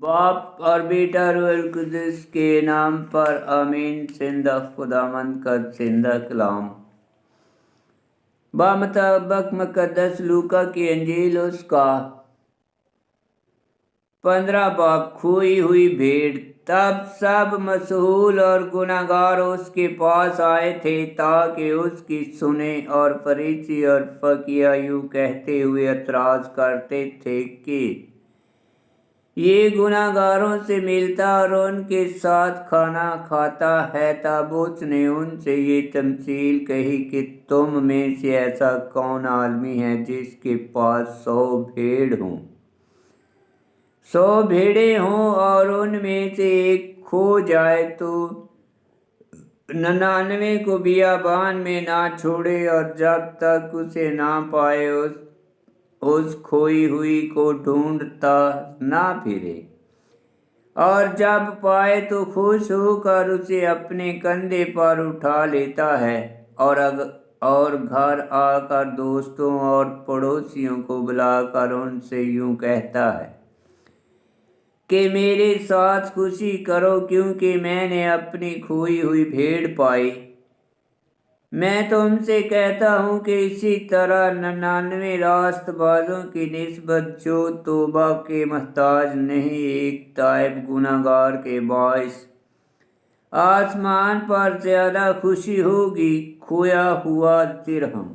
बाप और बेटा रूहुल कुद्दुस के नाम पर आमीन। जिंदा खुदावंद का जिंदा कलाम बामुताबिक मुकद्दस लूका की अंजील उसका 15 बाब। खोई हुई भेड़। तब सब मशहूर और गुनाहगार उसके पास आए थे ताकि उसकी सुने, और फरीसी और फकीह यूं कहते हुए एतराज करते थे कि ये गुनाहगारों से मिलता और उनके साथ खाना खाता है। तब उसने उनसे ये तमसील कही कि तुम में से ऐसा कौन आदमी है जिसके पास 100 भेड़ हों, 100 भेड़ें हों, और उनमें से एक खो जाए तो 99 को बियाबान में ना छोड़े, और जब तक उसे ना पाए उस खोई हुई को ढूंढता ना फिरे, और जब पाए तो खुश होकर उसे अपने कंधे पर उठा लेता है, और घर आकर दोस्तों और पड़ोसियों को बुलाकर उनसे यूं कहता है कि मेरे साथ खुशी करो, क्योंकि मैंने अपनी खोई हुई भेड़ पाई। मैं तुमसे कहता हूँ कि इसी तरह 99 रास्तबाजों की निस्बत जो तौबा के मुहताज नहीं, एक ताइब गुनाहगार के बाइस आसमान पर ज्यादा खुशी होगी। खोया हुआ दिरहम।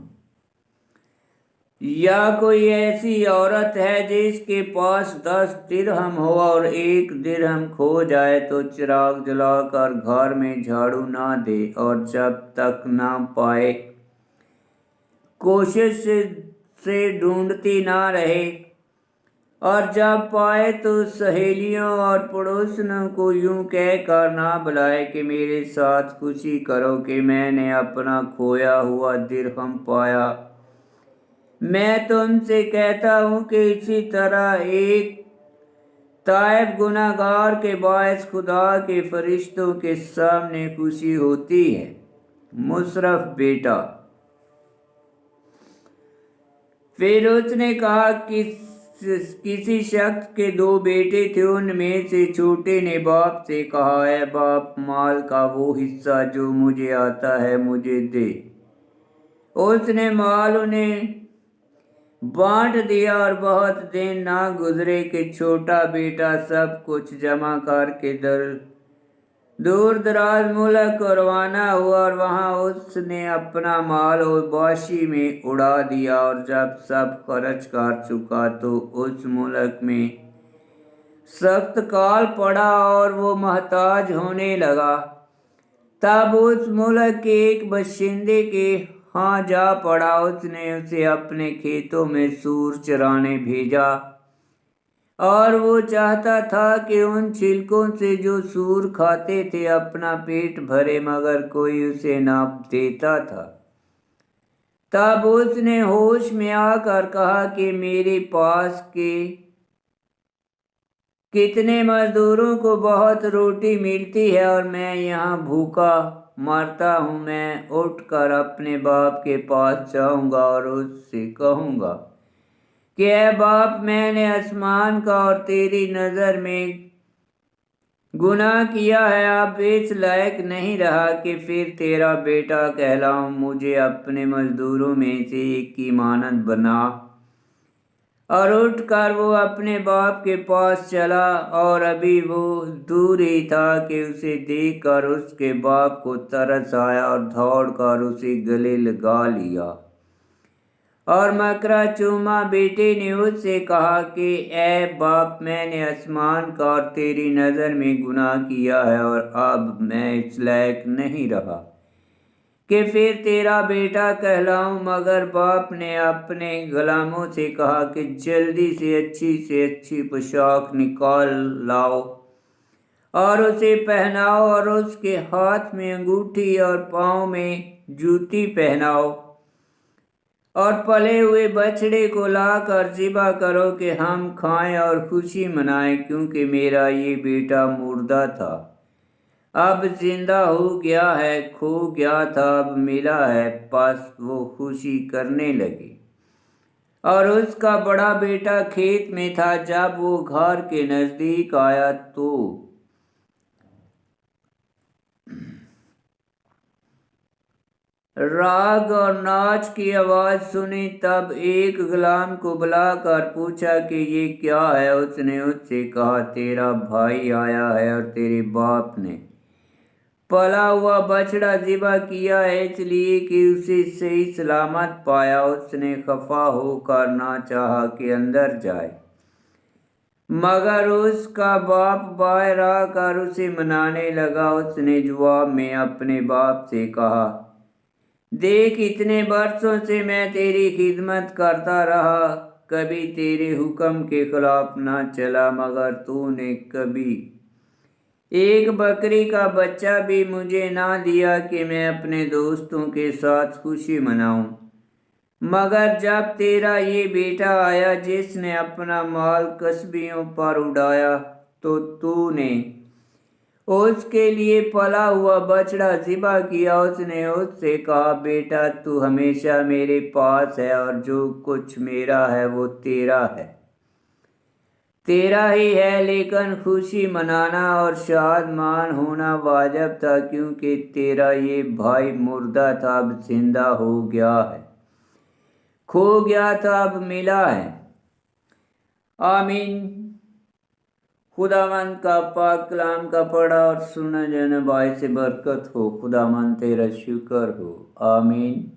या कोई ऐसी औरत है जिसके पास 10 दिरहम हो और एक दिरहम खो जाए तो चिराग जलाकर घर में झाड़ू ना दे, और जब तक ना पाए कोशिश से ढूंढती ना रहे, और जब पाए तो सहेलियों और पड़ोसियों को यूं कह कर ना बुलाए कि मेरे साथ खुशी करो कि मैंने अपना खोया हुआ दिरहम पाया। मैं तुमसे कहता हूँ कि इसी तरह एक ताइब गुनाहगार के बायस खुदा के फरिश्तों के सामने खुशी होती है। मुशर्रफ बेटा। फिर उसने कहा कि किसी शख्स के 2 बेटे थे। उनमें से छोटे ने बाप से कहा, ऐ बाप, माल का वो हिस्सा जो मुझे आता है मुझे दे। उसने माल उन्हें बांट दिया, और बहुत दिन ना गुजरे कि छोटा बेटा सब कुछ जमा करके दूर दराज मुल्क रवाना हुआ, और वहां उसने अपना माल औबाशी में उड़ा दिया। और जब सब खर्च कर चुका तो उस मुल्क में सख्त काल पड़ा और वो मोहताज होने लगा। तब उस मुल्क के एक बशिंदे के हाँ जा पड़ा। उसने उसे अपने खेतों में सूर चराने भेजा, और वो चाहता था कि उन छिलकों से जो सूर खाते थे अपना पेट भरे, मगर कोई उसे ना देता था। तब उसने होश में आकर कहा कि मेरे पास के कितने मजदूरों को बहुत रोटी मिलती है और मैं यहाँ भूखा मरता हूँ। मैं उठकर अपने बाप के पास जाऊंगा और उससे कहूँगा कि ऐ बाप, मैंने आसमान का और तेरी नज़र में गुनाह किया है, अब इस लायक नहीं रहा कि फिर तेरा बेटा कहलाऊं। मुझे अपने मजदूरों में से एक की मानद बना। और उठकर वो अपने बाप के पास चला, और अभी वो दूर ही था कि उसे देखकर उसके बाप को तरस आया, और दौड़कर उसे गले लगा लिया और मकरा चूमा। बेटे ने उससे कहा कि ऐ बाप, मैंने आसमान का और तेरी नज़र में गुनाह किया है, और अब मैं इस लायक नहीं रहा कि फिर तेरा बेटा कहलाऊं। मगर बाप ने अपने गुलामों से कहा कि जल्दी से अच्छी पोशाक निकाल लाओ और उसे पहनाओ, और उसके हाथ में अंगूठी और पाँव में जूती पहनाओ, और पले हुए बछड़े को लाकर ज़िबा करो कि हम खाएं और खुशी मनाएं, क्योंकि मेरा ये बेटा मुर्दा था, अब जिंदा हो गया है, खो गया था, अब मिला है। बस वो खुशी करने लगे। और उसका बड़ा बेटा खेत में था। जब वो घर के नजदीक आया तो राग और नाच की आवाज सुनी। तब एक गुलाम को बुलाकर पूछा कि ये क्या है। उसने उससे कहा, तेरा भाई आया है और तेरे बाप ने पला हुआ बछड़ा ज़िबा किया है, इसलिए कि उसे सही सलामत पाया। उसने खफा होकर ना चाहा कि अंदर जाए, मगर उसका बाप बाहर आकर उसे मनाने लगा। उसने जवाब में अपने बाप से कहा, देख, इतने बरसों से मैं तेरी खिदमत करता रहा, कभी तेरे हुक्म के खिलाफ ना चला, मगर तूने कभी एक बकरी का बच्चा भी मुझे ना दिया कि मैं अपने दोस्तों के साथ खुशी मनाऊं। मगर जब तेरा ये बेटा आया जिसने अपना माल कसबियों पर उड़ाया, तो तूने उसके लिए पला हुआ बछड़ा ज़िबा किया। उसने उससे कहा, बेटा, तू हमेशा मेरे पास है और जो कुछ मेरा है वो तेरा ही है, लेकिन खुशी मनाना और शादमान होना वाजिब था, क्योंकि तेरा ये भाई मुर्दा था, अब जिंदा हो गया है, खो गया था, अब मिला है। आमीन। खुदावंद का पाक कलाम का पढ़ा और सुना जाना बाइस बरकत हो। खुदावंद तेरा शुक्र हो। आमीन।